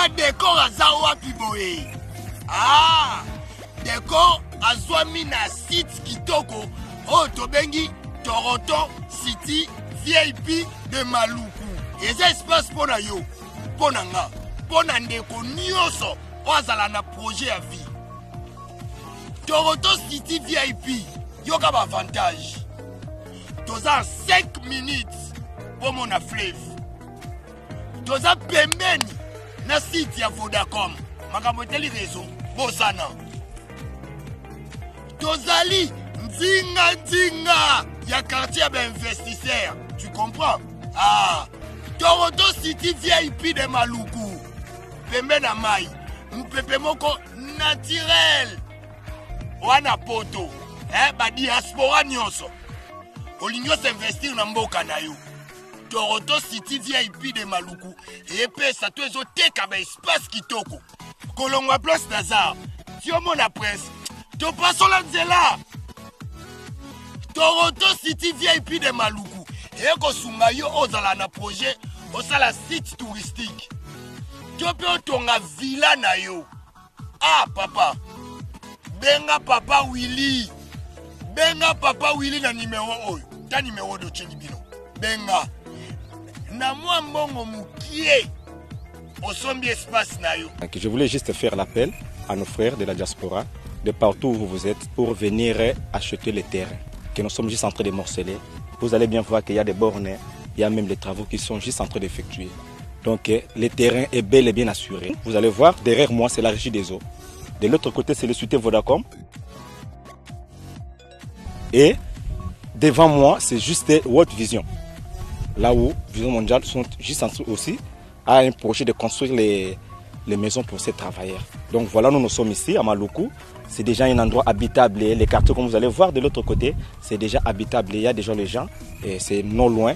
nga décor aza wapi boye. Ah, décor azwami na site kitoko oyo tobengi Toronto City VIP de Maluku. Eza espace mpona yo, mpona nga, mpona ndeko nyonso oyo azala na projet ya vie. Toronto City VIP, yoka ba avantage. Toza 5 minutes pour mon fleuve. Toza pembeni na site ya Vodacom. Makambo teli réseau, bosana. Tozali nzinga ya quartier d'investisseurs. Tu comprends? Ah, Toronto City VIP de Maluku. Pembeni na mai. Mpepe moko naturel. Wana poto. Ba diaspora nyonso. Olingo s'investir na mboka na yo. Toronto City VIP de Maluku. Et puis ça te ezoteka ba espace kitoko. Kolongwa place Nazar. Tiomo na presse. To paso la nzela. Toronto City VIP de Maluku. Et ko sunga yo ozala na projet osala site touristique. To pe otonga villa na yo. Ah papa. Benga papa Willy. Benga papa Willy na numéro oyo. Ta numéro de Chenibino. Benga. Na moi mbongo mukie. Osombi espace na yo. Je voulais juste faire l'appel à nos frères de la diaspora, de partout où vous êtes, pour venir acheter les terrains. Que nous sommes juste en train de morceler. Vous allez bien voir qu'il y a des bornes, il y a même des travaux qui sont juste en train d'effectuer. Donc le terrain est bel et bien assuré. Vous allez voir, derrière moi, c'est la régie des eaux. De l'autre côté, c'est le société Vodacom. Et devant moi, c'est juste World Vision. Là où Vision Mondiale sont juste en train aussi à un projet de construire les maisons pour ces travailleurs. Donc voilà, nous sommes ici à Maluku. C'est déjà un endroit habitable. Les quartiers, comme vous allez voir de l'autre côté, c'est déjà habitable. Il y a déjà les gens et c'est non loin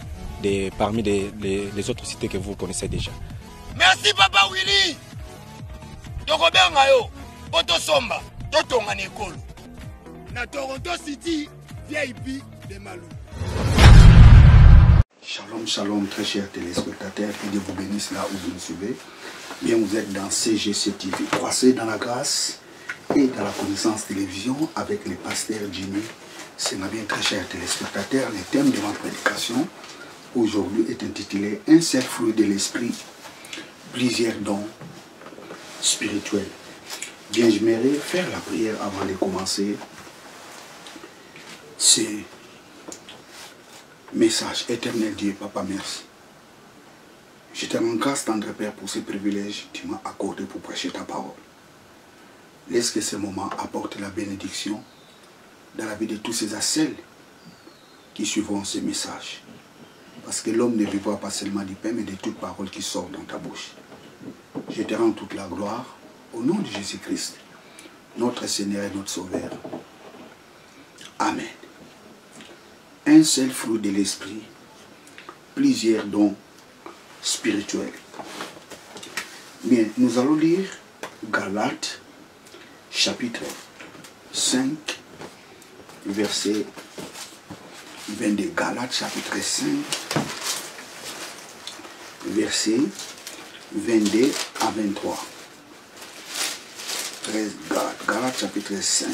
parmi les autres cités que vous connaissez déjà. Merci Papa Willy. Poto Somba, Totonga Nekolo. Na Toronto City, VIP de Maluku. Shalom, shalom, très chers téléspectateurs, que Dieu vous bénisse là où vous nous suivez. Bien, vous êtes dans CGC TV, croissez dans la grâce et dans la connaissance télévision avec le pasteur Jimmy. C'est ma bien très chers téléspectateurs. Le thème de ma prédication aujourd'hui est intitulé Un seul fruit de l'esprit, plusieurs dons spirituels. Bien, j'aimerais faire la prière avant de commencer ce message. Éternel Dieu, Papa, merci. Je te rends grâce, tendre Père, pour ce privilège que tu m'as accordé pour prêcher ta parole. Laisse que ce moment apporte la bénédiction dans la vie de tous ces celles qui suivront ce message. Parce que l'homme ne vivra pas seulement du pain, mais de toute parole qui sort dans ta bouche. Je te rends toute la gloire au nom de Jésus-Christ, notre Seigneur et notre Sauveur. Amen. Un seul fruit de l'esprit, plusieurs dons spirituels. Bien, nous allons lire Galates, chapitre 5, verset 22. Galates, chapitre 5, verset 22 à 23. 13, Galates, chapitre 5.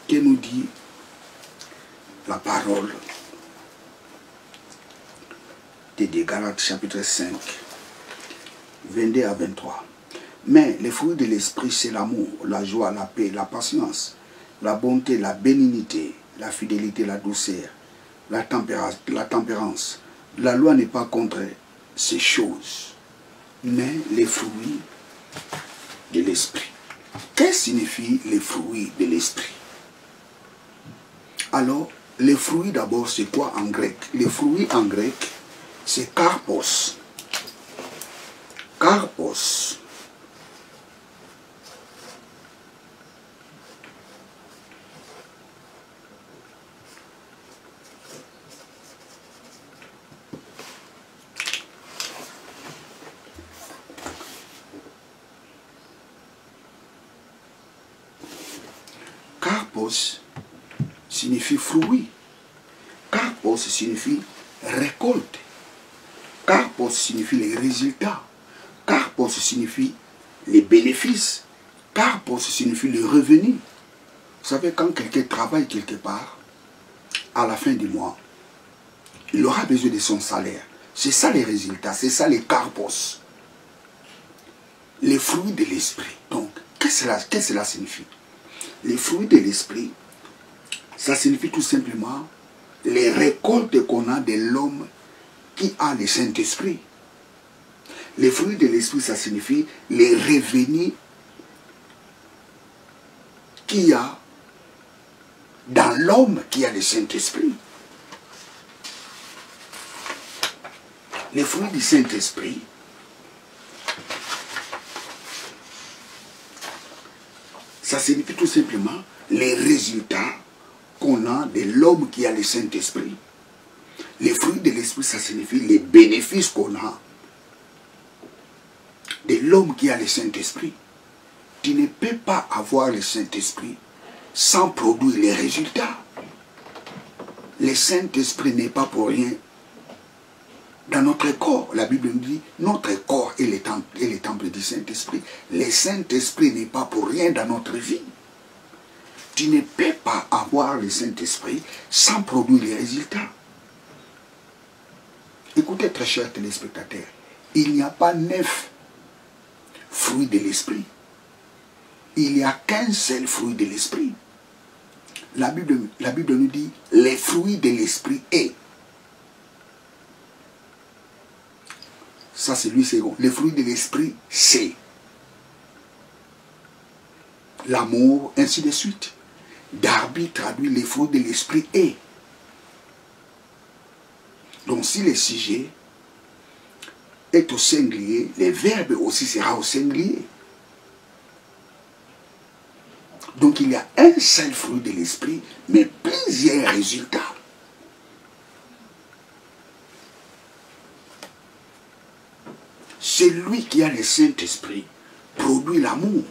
Que nous dit la parole de Galates chapitre 5, 22 à 23. Mais les fruits de l'esprit, c'est l'amour, la joie, la paix, la patience, la bonté, la bénignité, la fidélité, la douceur, la tempérance. La loi n'est pas contre ces choses, mais les fruits de l'esprit. Qu'est-ce que signifie les fruits de l'esprit? Alors, les fruits d'abord, c'est quoi en grec? Les fruits en grec, c'est karpos. Karpos. Karpos signifie fruit. Karpos signifie récolte. Karpos signifie les résultats. Carpos signifie les bénéfices. Carpos signifie le revenu. Vous savez, quand quelqu'un travaille quelque part, à la fin du mois, il aura besoin de son salaire. C'est ça les résultats, c'est ça les carpos. Les fruits de l'esprit. Donc, qu'est-ce que cela signifie? Les fruits de l'esprit, ça signifie tout simplement les récoltes qu'on a de l'homme qui a le Saint-Esprit. Les fruits de l'esprit, ça signifie les revenus qu'il y a dans l'homme qui a le Saint-Esprit. Les fruits du Saint-Esprit, ça signifie tout simplement les résultats qu'on a de l'homme qui a le Saint-Esprit. Les fruits de l'Esprit, ça signifie les bénéfices qu'on a de l'homme qui a le Saint-Esprit. Tu ne peux pas avoir le Saint-Esprit sans produire les résultats. Le Saint-Esprit n'est pas pour rien dans notre corps. La Bible nous dit, notre corps est le temple du Saint-Esprit. Le Saint-Esprit n'est pas pour rien dans notre vie. Tu ne peux pas avoir le Saint-Esprit sans produire les résultats. Écoutez, très chers téléspectateurs, il n'y a pas 9 fruits de l'Esprit. Il n'y a qu'un seul fruit de l'Esprit. La Bible nous dit, les fruits de l'Esprit est. Ça, c'est lui second. Les fruits de l'Esprit, c'est l'amour, ainsi de suite. Darby traduit les fruits de l'Esprit est. Donc, si le sujet est au singulier, le verbe aussi sera au singulier. Donc, il y a un seul fruit de l'Esprit, mais plusieurs résultats. Celui qui a le Saint-Esprit produit l'amour.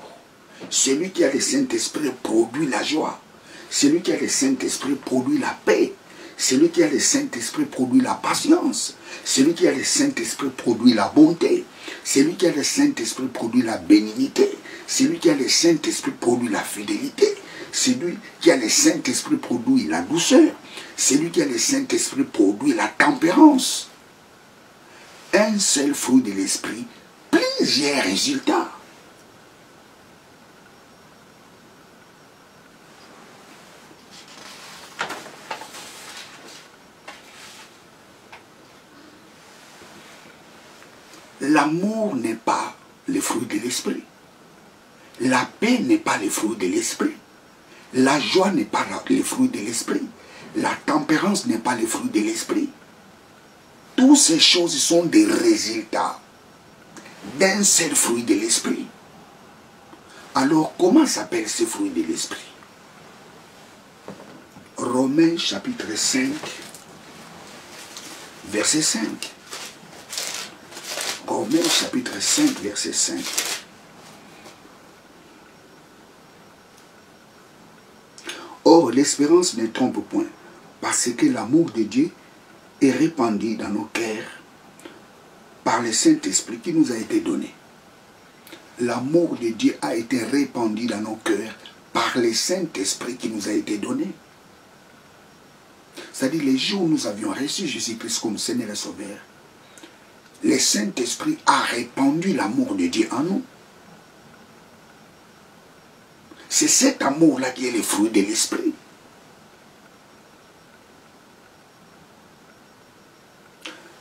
Celui qui a le Saint-Esprit produit la joie. Celui qui a le Saint-Esprit produit la paix. Celui qui a le Saint-Esprit produit la patience. Celui qui a le Saint-Esprit produit la bonté. Celui qui a le Saint-Esprit produit la bénignité. Celui qui a le Saint-Esprit produit la fidélité. Celui qui a le Saint-Esprit produit la douceur. Celui qui a le Saint-Esprit produit la tempérance. Un seul fruit de l'Esprit, plusieurs résultats. L'amour n'est pas le fruit de l'Esprit. La paix n'est pas le fruit de l'Esprit. La joie n'est pas le fruit de l'Esprit. La tempérance n'est pas le fruit de l'Esprit. Toutes ces choses sont des résultats d'un seul fruit de l'Esprit. Alors, comment s'appellent ces fruits de l'Esprit? Romains chapitre 5, verset 5. Romains chapitre 5, verset 5. Or, l'espérance ne trompe point, parce que l'amour de Dieu est répandu dans nos cœurs par le Saint-Esprit qui nous a été donné. L'amour de Dieu a été répandu dans nos cœurs par le Saint-Esprit qui nous a été donné. C'est-à-dire, les jours où nous avions reçu Jésus-Christ comme Seigneur et Sauveur, le Saint-Esprit a répandu l'amour de Dieu en nous. C'est cet amour-là qui est le fruit de l'Esprit.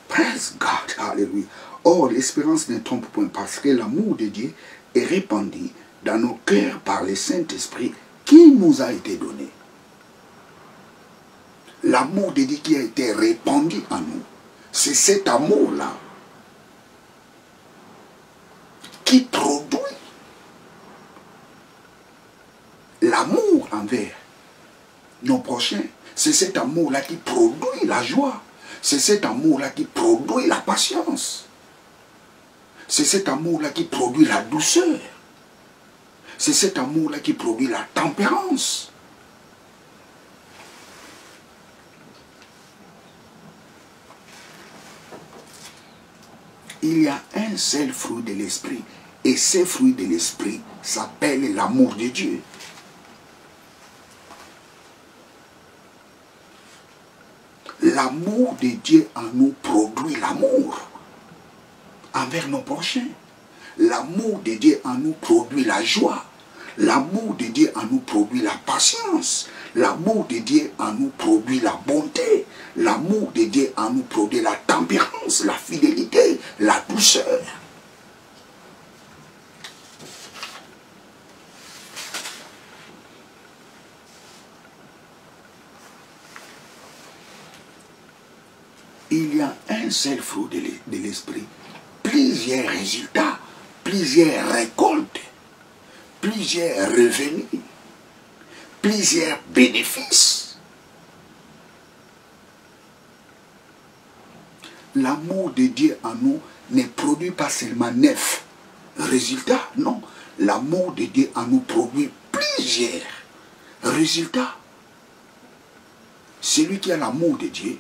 Praise God, alléluia. Or, l'espérance ne trompe point parce que l'amour de Dieu est répandu dans nos cœurs par le Saint-Esprit qui nous a été donné. L'amour de Dieu qui a été répandu en nous, c'est cet amour-là qui produit l'amour envers nos prochains. C'est cet amour-là qui produit la joie. C'est cet amour-là qui produit la patience. C'est cet amour-là qui produit la douceur. C'est cet amour-là qui produit la tempérance. Il y a un seul fruit de l'esprit. Et ce fruit de l'esprit s'appelle l'amour de Dieu. L'amour de Dieu en nous produit l'amour envers nos prochains. L'amour de Dieu en nous produit la joie. L'amour de Dieu en nous produit la patience. L'amour de Dieu en nous produit la bonté. L'amour de Dieu en nous produit la tempérance, la fidélité, la douceur. Il y a un seul fruit de l'esprit, plusieurs résultats, plusieurs récoltes, plusieurs revenus, plusieurs bénéfices. L'amour de Dieu en nous ne produit pas seulement 9 résultats, non. L'amour de Dieu en nous produit plusieurs résultats. Celui qui a l'amour de Dieu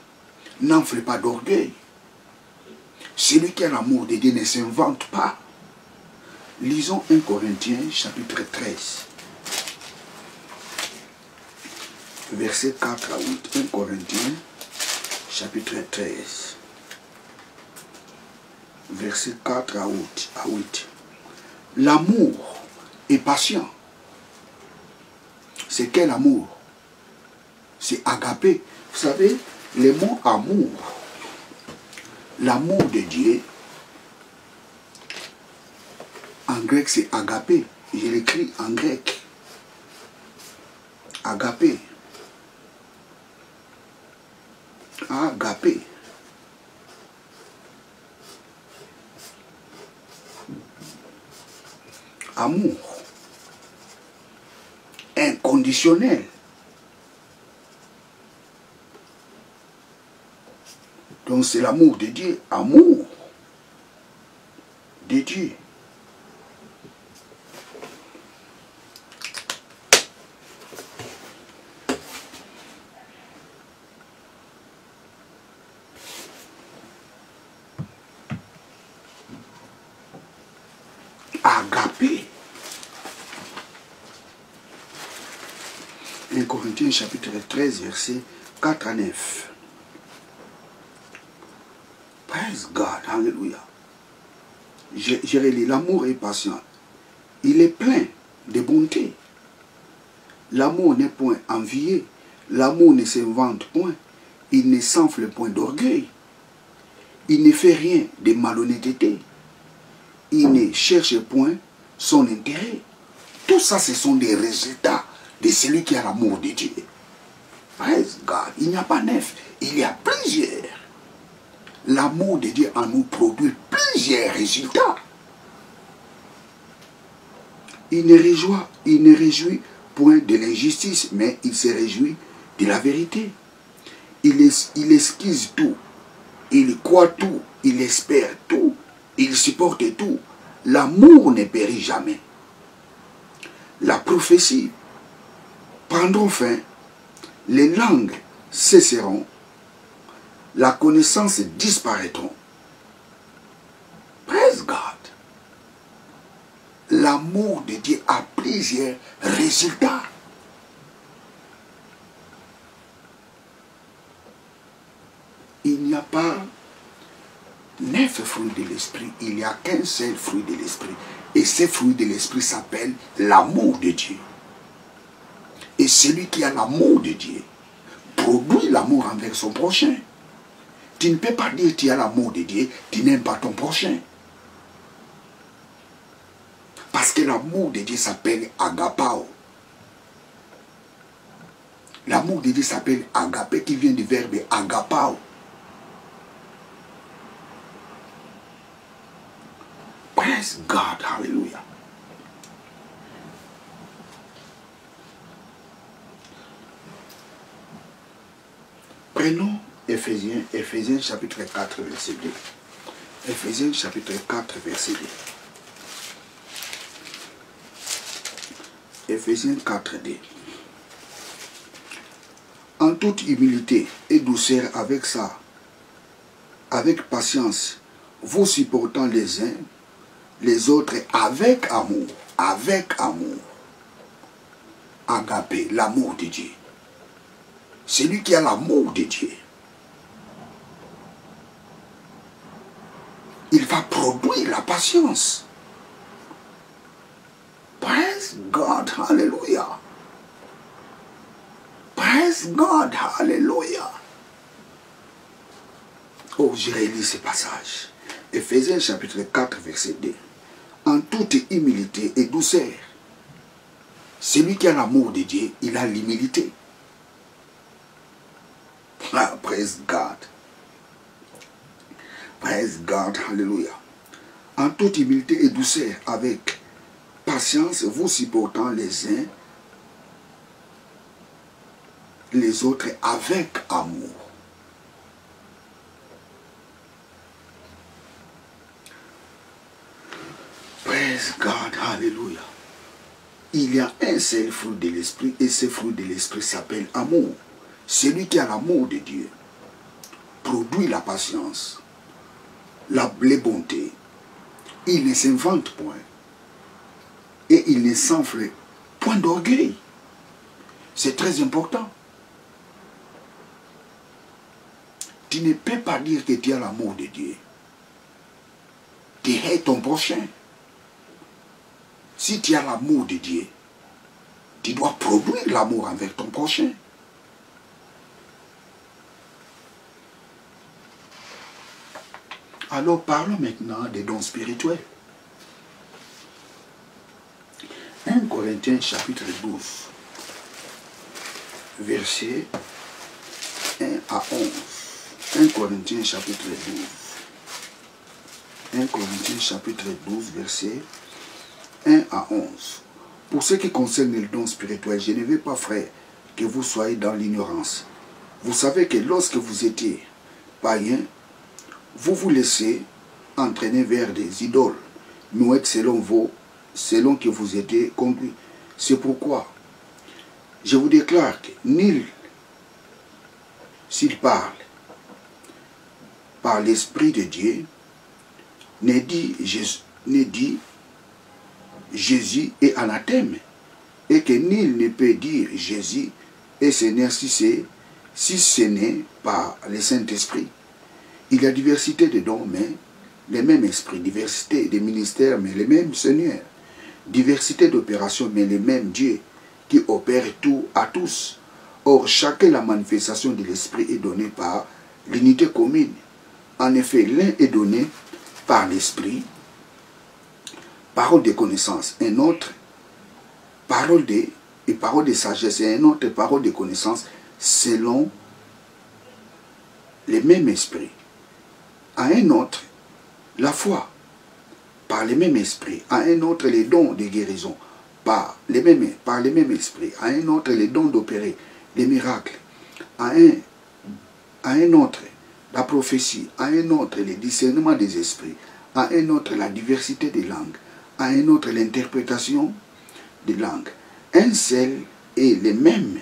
n'enfle pas d'orgueil. Celui qui a l'amour de Dieu ne s'invente pas. Lisons 1 Corinthiens chapitre 13. Versets 4 à 8. 1 Corinthiens chapitre 13. Versets 4 à 8. L'amour est patient. C'est quel amour? C'est agapé. Vous savez, le mot amour, l'amour de Dieu, en grec c'est agapé. Je l'écris en grec. Agapé. Agapé. Amour. Inconditionnel. Donc c'est l'amour de Dieu, amour de Dieu. Agapé. 1 Corinthiens chapitre 13, versets 4 à 9. Praise God, alléluia. Je relis, l'amour est patient. Il est plein de bonté. L'amour n'est point envié. L'amour ne s'invente point. Il ne s'enfle point d'orgueil. Il ne fait rien de malhonnêteté. Il ne cherche point son intérêt. Tout ça, ce sont des résultats de celui qui a l'amour de Dieu. Praise God. Il n'y a pas 9, il y a plusieurs. L'amour de Dieu en nous produit plusieurs résultats. Il ne réjouit point de l'injustice, mais il se réjouit de la vérité. Il esquisse tout, il croit tout, il espère tout, il supporte tout. L'amour ne périt jamais. La prophétie prendront fin, les langues cesseront, la connaissance disparaîtront. Praise God. L'amour de Dieu a plusieurs résultats. Il n'y a pas 9 fruits de l'esprit, il n'y a qu'un seul fruit de l'esprit. Et ce fruit de l'esprit s'appelle l'amour de Dieu. Et celui qui a l'amour de Dieu produit l'amour envers son prochain. Tu ne peux pas dire que tu as l'amour de Dieu, tu n'aimes pas ton prochain. Parce que l'amour de Dieu s'appelle agapao. L'amour de Dieu s'appelle agapé, qui vient du verbe agapao. Praise God, hallelujah. Prenons Éphésiens chapitre 4, verset 2. Éphésiens chapitre 4, verset 2. Éphésiens 4, 2. En toute humilité et douceur avec patience, vous supportant les uns, les autres avec amour. Avec amour. Agapé, l'amour de Dieu. Celui qui a l'amour de Dieu. Il va produire la patience. Praise God, hallelujah. Praise God, hallelujah. Oh, je relis ce passage. Éphésiens chapitre 4, verset 2. En toute humilité et douceur. Celui qui a l'amour de Dieu, il a l'humilité. Ah, praise God. Praise God, hallelujah. En toute humilité et douceur, avec patience, vous supportant les uns, les autres avec amour. Praise God, hallelujah. Il y a un seul fruit de l'esprit et ce fruit de l'esprit s'appelle amour. Celui qui a l'amour de Dieu produit la patience, les bontés. Il ne s'invente point et il ne s'enfle point d'orgueil. C'est très important. Tu ne peux pas dire que tu as l'amour de Dieu. Tu hais ton prochain. Si tu as l'amour de Dieu, tu dois produire l'amour avec ton prochain. Alors parlons maintenant des dons spirituels. 1 Corinthiens chapitre 12, versets 1 à 11. 1 Corinthiens chapitre 12. 1 Corinthiens chapitre 12, versets 1 à 11. Pour ce qui concerne les dons spirituels, je ne veux pas, frère, que vous soyez dans l'ignorance. Vous savez que lorsque vous étiez païens, vous vous laissez entraîner vers des idoles, muettes selon que vous étiez conduits. C'est pourquoi je vous déclare que nul, s'il parle par l'Esprit de Dieu, ne dit Jésus est anathème, et que nul ne peut dire Jésus est Seigneur si ce n'est par le Saint-Esprit. Il y a diversité de dons, mais le même esprit, diversité de ministères, mais le même Seigneur, diversité d'opérations, mais le même Dieu qui opère tout à tous. Or, chacun la manifestation de l'esprit est donnée par l'unité commune. En effet, l'un est donné par l'esprit, parole de connaissance, un autre parole de sagesse, et un autre parole de connaissance selon le même esprit. À un autre, la foi, par le même esprit. À un autre, les dons de guérison, par le même esprit. À un autre, les dons d'opérer, les miracles. À un autre, la prophétie. À un autre, le discernement des esprits. À un autre, la diversité des langues. À un autre, l'interprétation des langues. Un seul et le même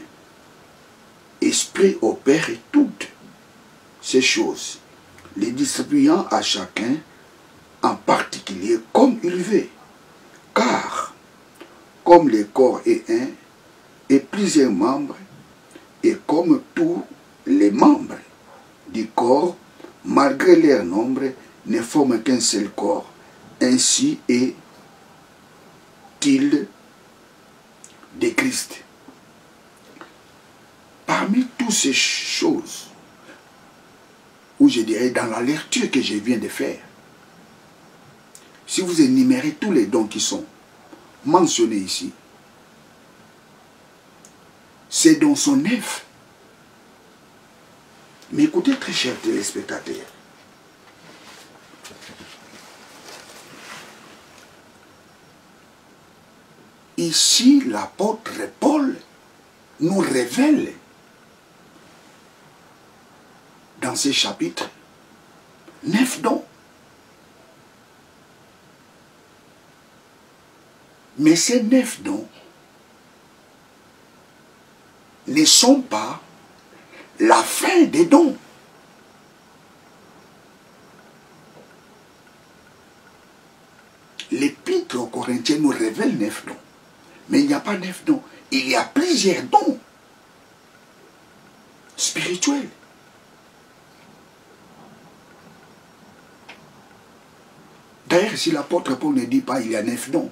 esprit opère toutes ces choses, les distribuant à chacun en particulier comme il veut. Car, comme le corps est un, et plusieurs membres, et comme tous les membres du corps, malgré leur nombre, ne forment qu'un seul corps. Ainsi est-il de Christ. Parmi toutes ces choses, ou je dirais dans la lecture que je viens de faire, si vous énumérez tous les dons qui sont mentionnés ici, ces dons sont neufs. Mais écoutez, très chers téléspectateurs, ici l'apôtre Paul nous révèle dans ces chapitres 9 dons. Mais ces 9 dons ne sont pas la fin des dons. Corinthiens nous révèle 9 dons. Mais il n'y a pas 9 dons. Il y a plusieurs dons spirituels. D'ailleurs, si l'apôtre Paul ne dit pas il y a 9 dons.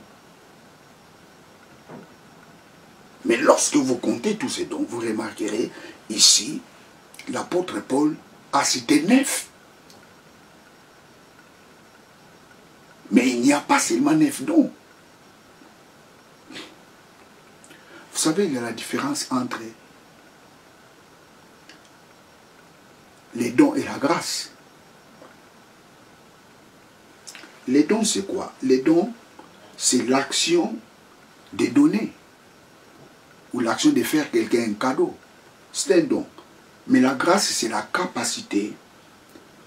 Mais lorsque vous comptez tous ces dons, vous remarquerez ici, l'apôtre Paul a cité 9. Mais il n'y a pas seulement 9 dons. Vous savez, il y a la différence entre les dons et la grâce. Les dons, c'est quoi? Les dons, c'est l'action de donner. Ou l'action de faire quelqu'un un cadeau. C'est un don. Mais la grâce, c'est la capacité,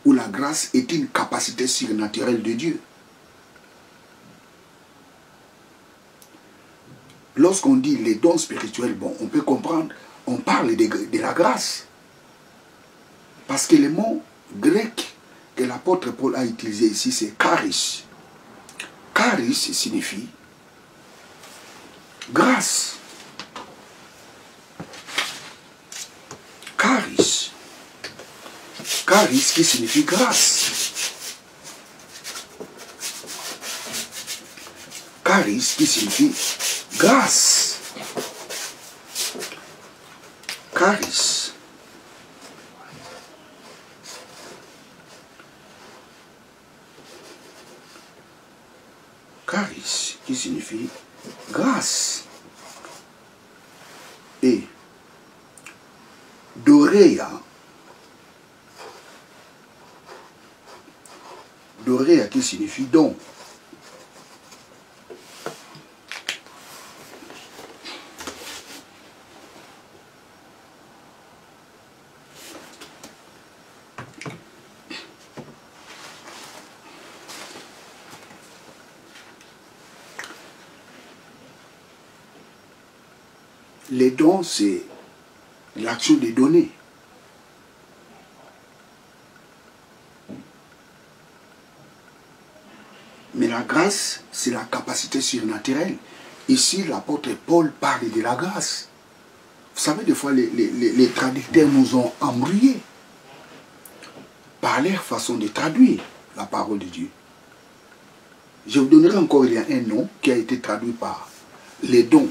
ou la grâce est une capacité surnaturelle de Dieu. Lorsqu'on dit les dons spirituels, bon, on peut comprendre, on parle de la grâce. Parce que le mot grec que l'apôtre Paul a utilisé ici, c'est charis. Charis signifie grâce. Charis. Charis qui signifie grâce. Charis qui signifie grâce. Charis. Charis qui signifie grâce. Et Doréa. Doréa qui signifie don. Les dons, c'est l'action de donner. Mais la grâce, c'est la capacité surnaturelle. Ici, l'apôtre Paul parle de la grâce. Vous savez, des fois, les traducteurs nous ont embrouillés par leur façon de traduire la parole de Dieu. Je vous donnerai encore, il y a un nom qui a été traduit par les dons.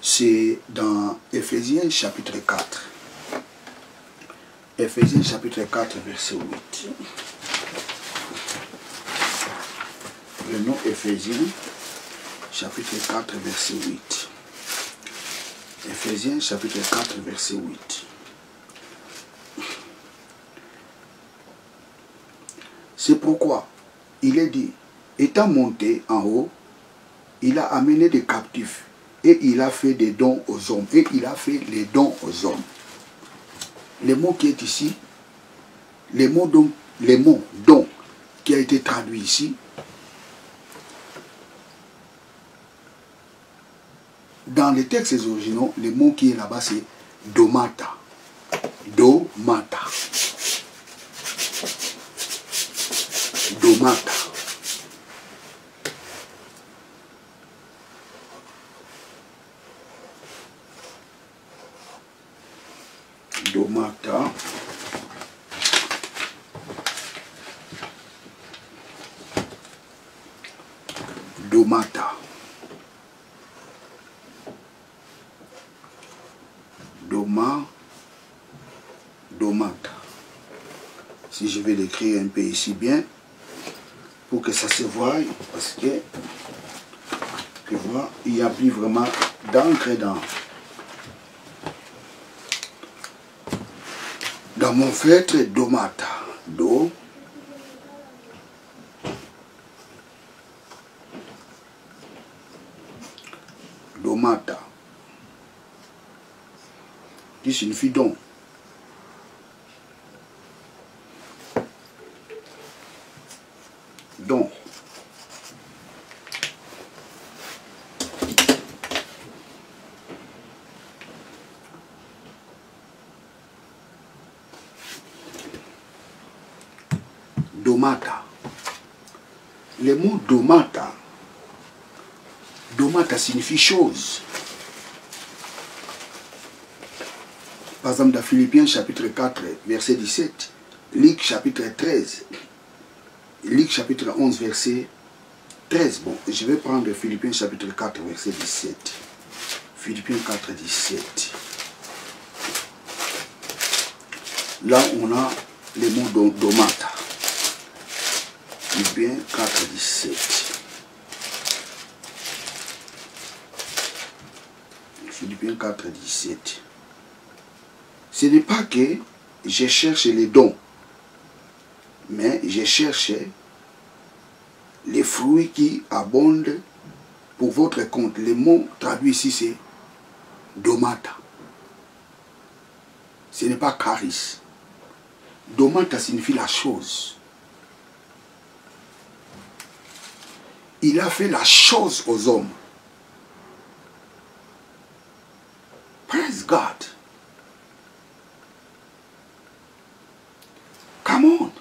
C'est dans Ephésiens chapitre 4. Ephésiens chapitre 4, verset 8. Le nom Ephésiens chapitre 4, verset 8. Ephésiens chapitre 4, verset 8. C'est pourquoi il est dit, étant monté en haut, il a amené des captifs et il a fait des dons aux hommes. Et il a fait les dons aux hommes. Le mot qui est ici, le mot don qui a été traduit ici, dans les textes originaux, le mot qui est là-bas, c'est domata. Domata. Domata. Domata. Domata. Domata. Si je vais l'écrire un peu ici bien, pour que ça se voie, parce que, tu vois, il n'y a plus vraiment d'encre dans mon feutre. Domata. Domata. Qui signifie don. Don. Domata. Le mot domata Domata signifie chose. Par exemple, dans Philippiens chapitre 4, verset 17, Luc chapitre 13, Luc chapitre 11, verset 13. Bon, je vais prendre Philippiens chapitre 4, verset 17. Philippiens 4, 17. Là, on a le mot domata. Philippiens 4, 17. Philippiens 4, 17. Ce n'est pas que je cherche les dons, mais je cherche les fruits qui abondent pour votre compte. Le mot traduit ici, c'est domata. Ce n'est pas charis. Domata signifie la chose. Il a fait la chose aux hommes. Praise God. Come on.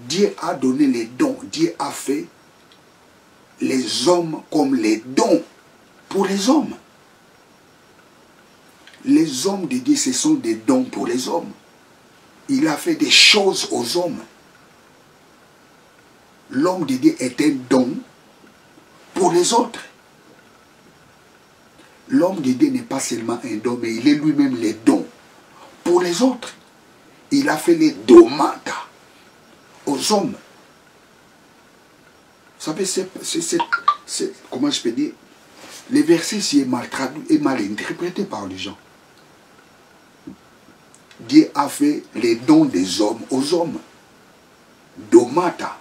Dieu a donné les dons. Dieu a fait les hommes comme les dons pour les hommes. Les hommes de Dieu, ce sont des dons pour les hommes. Il a fait des choses aux hommes. L'homme de Dieu est un don pour les autres. L'homme de Dieu n'est pas seulement un don, mais il est lui-même les dons pour les autres. Il a fait les domata aux hommes. Vous savez, comment je peux dire, les versets ici est mal traduit et mal interprété par les gens. Dieu a fait les dons des hommes aux hommes. Domata.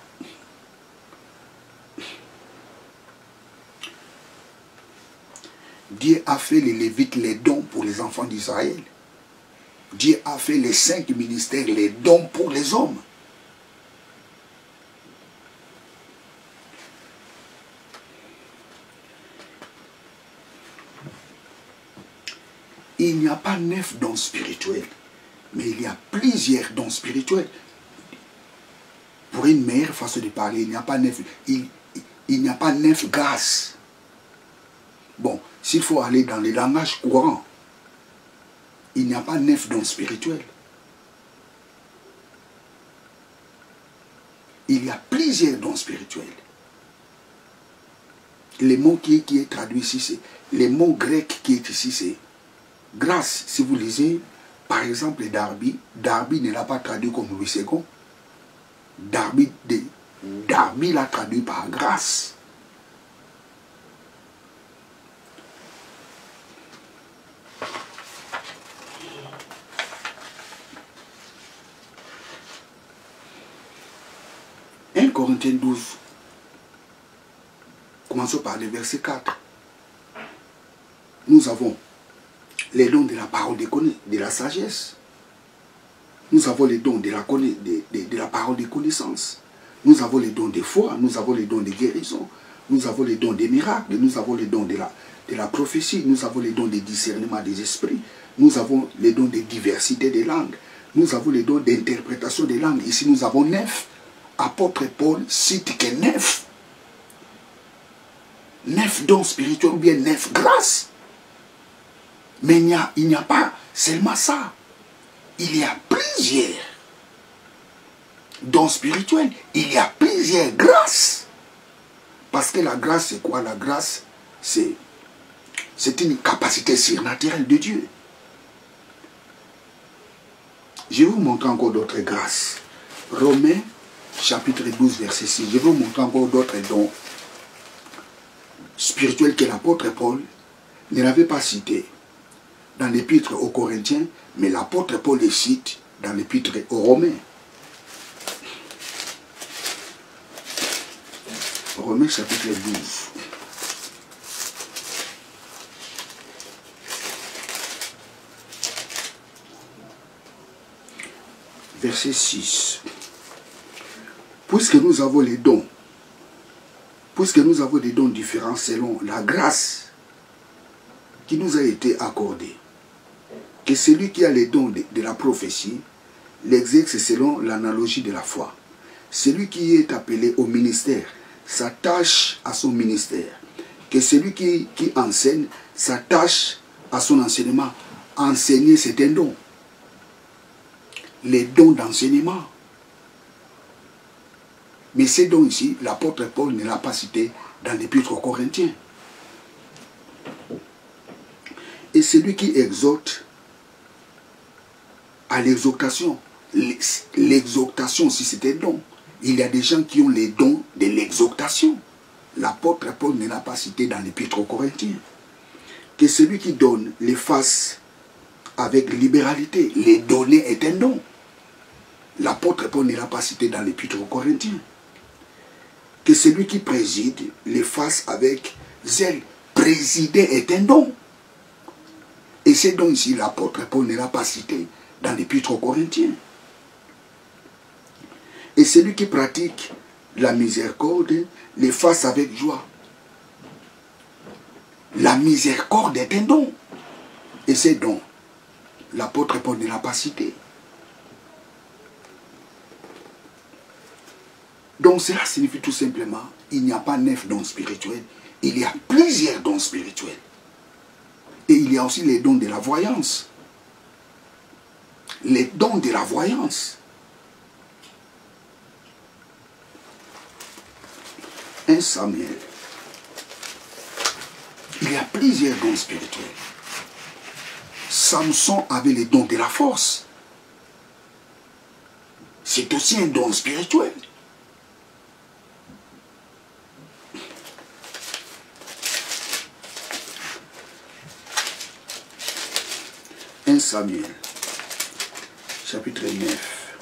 Dieu a fait les Lévites les dons pour les enfants d'Israël. Dieu a fait les 5 ministères les dons pour les hommes. Il n'y a pas 9 dons spirituels, mais il y a plusieurs dons spirituels. Pour une meilleure façon de parler, il n'y a pas 9, il n'y a pas 9 grâces. Bon, s'il faut aller dans les langages courants, il n'y a pas 9 dons spirituels. Il y a plusieurs dons spirituels. Le mot qui est traduit ici, c'est le mot grec qui est ici, c'est grâce. Si vous lisez, par exemple, Darby ne l'a pas traduit comme Louis II. Darby l'a traduit par grâce. Corinthiens 12. Commençons par le verset 4. Nous avons les dons de la parole de la sagesse. Nous avons les dons de la parole de connaissance. Nous avons les dons de foi. Nous avons les dons de guérison. Nous avons les dons des miracles. Nous avons les dons de la prophétie. Nous avons les dons de discernement des esprits. Nous avons les dons de diversité des langues. Nous avons les dons d'interprétation des langues. Ici, nous avons 9. Apôtre Paul cite que 9. 9 dons spirituels ou bien 9 grâces. Mais il n'y a pas seulement ça. Il y a plusieurs dons spirituels. Il y a plusieurs grâces. Parce que la grâce, c'est quoi? La grâce, c'est une capacité surnaturelle de Dieu. Je vais vous montrer encore d'autres grâces. Romains chapitre 12, verset 6. Je vais vous montrer encore d'autres dons spirituels que l'apôtre Paul ne l'avait pas cité dans l'épître aux Corinthiens, mais l'apôtre Paul les cite dans l'épître aux Romains. Romains chapitre 12. Verset 6. Puisque nous avons les dons, puisque nous avons des dons différents selon la grâce qui nous a été accordée, que celui qui a les dons de la prophétie l'exerce selon l'analogie de la foi. Celui qui est appelé au ministère s'attache à son ministère. Que celui qui enseigne s'attache à son enseignement. Enseigner, c'est un don. Les dons d'enseignement. Mais ces dons ici, l'apôtre Paul ne l'a pas cité dans l'épître aux Corinthiens. Et celui qui exhorte à l'exhortation. L'exhortation, si c'est un don. Il y a des gens qui ont les dons de l'exhortation. L'apôtre Paul ne l'a pas cité dans l'épître aux Corinthiens. Que celui qui donne les fasse avec libéralité. Les donner est un don. L'apôtre Paul ne l'a pas cité dans l'épître aux Corinthiens. Que celui qui préside les fasse avec zèle. Présider est un don. Et c'est donc ici l'apôtre Paul ne l'a pas cité dans l'épître aux Corinthiens. Et celui qui pratique la miséricorde les fasse avec joie. La miséricorde est un don. Et c'est donc l'apôtre Paul ne l'a pas cité. Donc cela signifie tout simplement, il n'y a pas 9 dons spirituels, il y a plusieurs dons spirituels. Et il y a aussi les dons de la voyance. Les dons de la voyance. 1 Samuel. Il y a plusieurs dons spirituels. Samson avait les dons de la force. C'est aussi un don spirituel. Samuel, chapitre 9.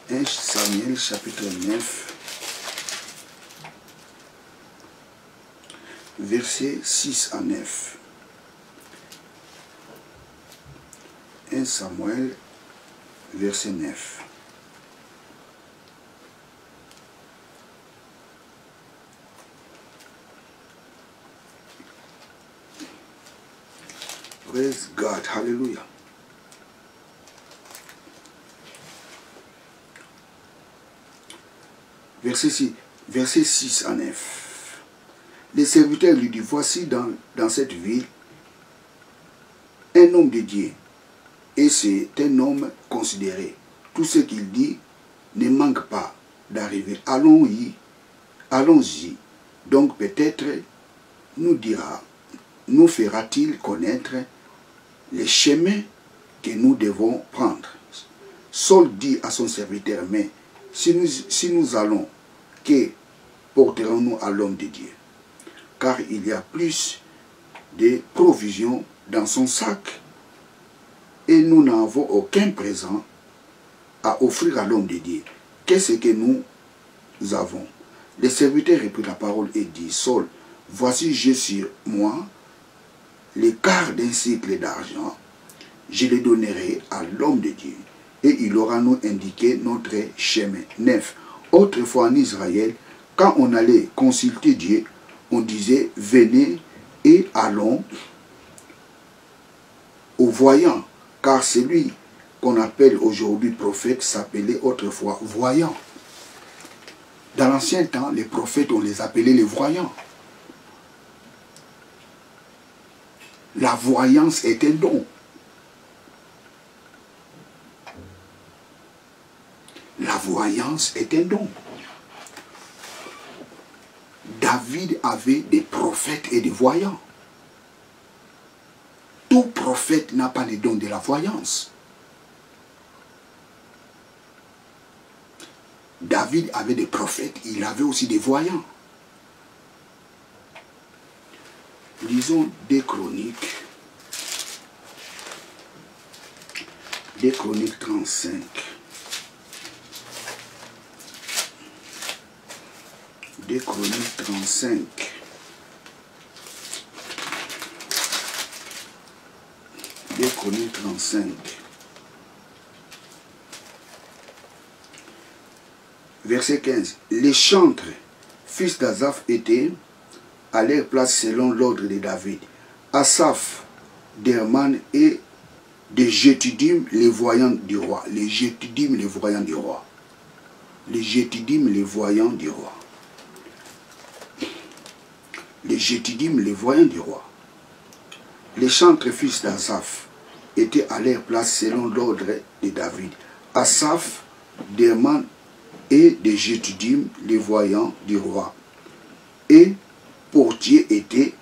1 Samuel, chapitre 9, versets 6 à 9. 1 Samuel, verset 9. Praise God, hallelujah. Verset 6 à 9. Les serviteurs lui disent, voici dans cette ville un homme de Dieu. Et c'est un homme considéré. Tout ce qu'il dit ne manque pas d'arriver. Allons-y. Donc peut-être nous fera-t-il connaître les chemins que nous devons prendre. Saul dit à son serviteur, mais si nous allons, que porterons-nous à l'homme de Dieu? Car il y a plus de provisions dans son sac et nous n'avons aucun présent à offrir à l'homme de Dieu. Qu'est-ce que nous avons? Le serviteur reprit la parole et dit, Saul, voici j'ai sur moi le quart d'un cycle d'argent, je le donnerai à l'homme de Dieu, et il aura nous indiqué notre chemin. 9. Autrefois en Israël, quand on allait consulter Dieu, on disait, venez et allons au voyant, car celui qu'on appelle aujourd'hui prophète s'appelait autrefois voyant. Dans l'ancien temps, les prophètes, on les appelait les voyants. La voyance est un don. La voyance est un don. David avait des prophètes et des voyants. Tout prophète n'a pas le don de la voyance. David avait des prophètes, il avait aussi des voyants. Lisons des Chroniques 35. Des Chroniques 35. Des Chroniques 35. Verset 15. Les chantres, fils d'Azaph, étaient à leur place selon l'ordre de David. Asaph, d'Herman et de Jétudim, les voyants du roi. Les Jétudim, les voyants du roi. Les Gétidim, les voyants du roi. Les Gétidim, les voyants du roi. Les chantres fils d'Asaph étaient à leur place selon l'ordre de David. Asaph, d'Herman et des Gétidim, les voyants du roi. Et portiers étaient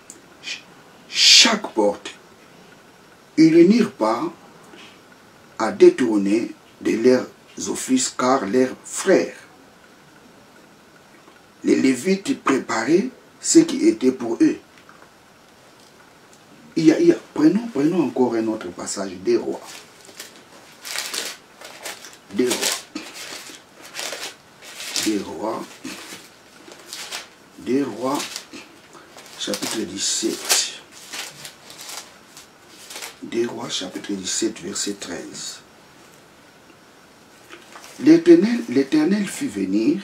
chaque porte. Ils n'irent pas à détourner de leurs offices car leurs frères, les Lévites, préparaient ce qui était pour eux. Prenons encore un autre passage des rois. Des rois. Des rois. Des rois, chapitre 17. Des rois, chapitre 17, verset 13. L'Éternel fit venir.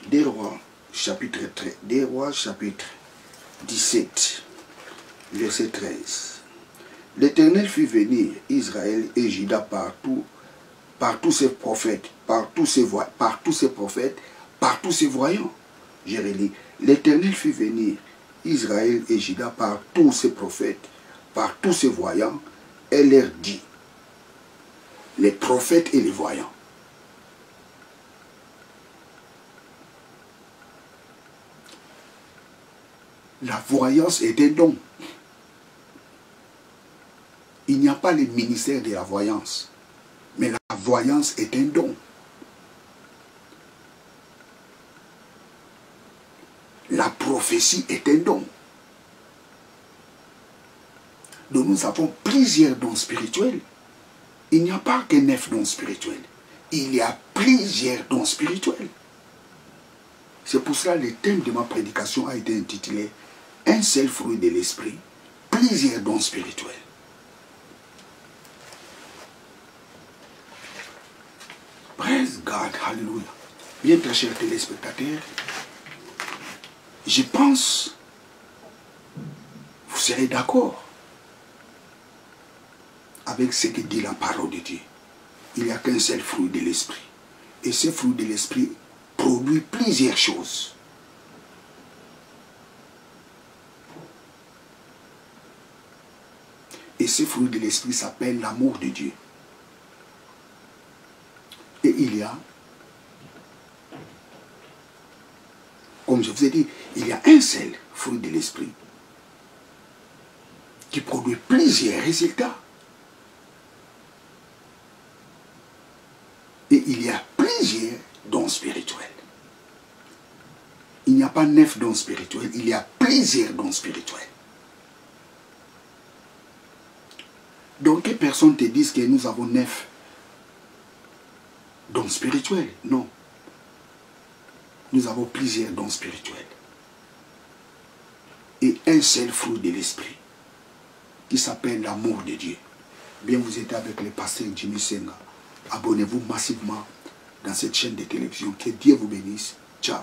Des rois, chapitre 13. Des rois, chapitre 17, verset 13. L'Éternel fit venir Israël et Juda par tous ses prophètes, par tous ses prophètes, par tous ses voyants. Je relis. L'Éternel fit venir Israël et Juda par tous ses prophètes, par tous ses voyants, et leur dit, les prophètes et les voyants. La voyance est un don. Il n'y a pas le ministère de la voyance, mais la voyance est un don. La prophétie est un don. Donc nous avons plusieurs dons spirituels. Il n'y a pas que 9 dons spirituels. Il y a plusieurs dons spirituels. C'est pour cela que le thème de ma prédication a été intitulé « Un seul fruit de l'esprit, plusieurs dons spirituels ». Praise God, hallelujah. Bien, très chers téléspectateurs, je pense, vous serez d'accord avec ce que dit la parole de Dieu. Il n'y a qu'un seul fruit de l'esprit. Et ce fruit de l'esprit produit plusieurs choses. Et ce fruit de l'esprit s'appelle l'amour de Dieu. Et il y a, comme je vous ai dit, il y a un seul fruit de l'esprit qui produit plusieurs résultats. Et il y a plusieurs dons spirituels. Il n'y a pas 9 dons spirituels, il y a plusieurs dons spirituels. Donc, que personne ne te dise que nous avons 9 dons spirituels. Non. Nous avons plusieurs dons spirituels. Et un seul fruit de l'esprit qui s'appelle l'amour de Dieu. Bien, vous êtes avec le pasteur Jimmy Senga. Abonnez-vous massivement dans cette chaîne de télévision. Que Dieu vous bénisse. Ciao.